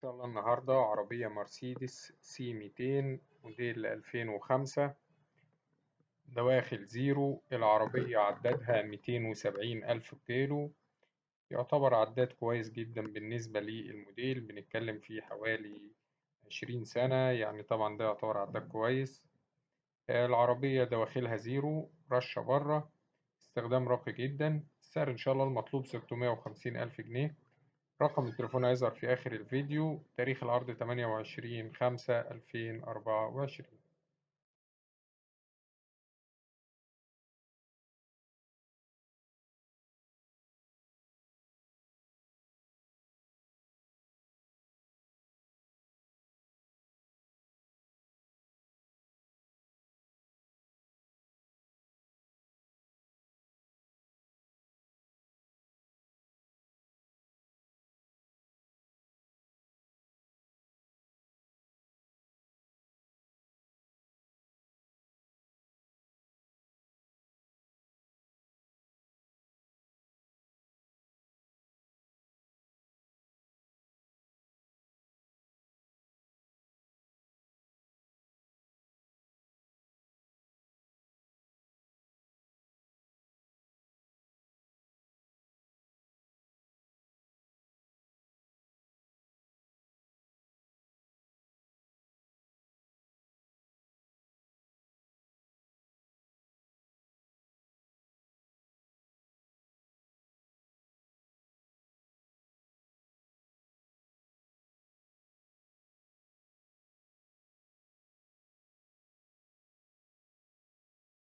شاء الله النهاردة عربية مرسيدس سي 200 موديل 2005 دواخل زيرو. العربية عدادها 270 ألف كيلو، يعتبر عداد كويس جدا بالنسبة للموديل. بنتكلم فيه حوالي 20 سنة، يعني طبعا ده يعتبر عداد كويس. العربية دواخلها زيرو، رشة بره، استخدام راقي جدا. السعر إن شاء الله المطلوب 650 ألف جنيه. رقم التليفون هيظهر في آخر الفيديو. تاريخ العرض 28/5/2024.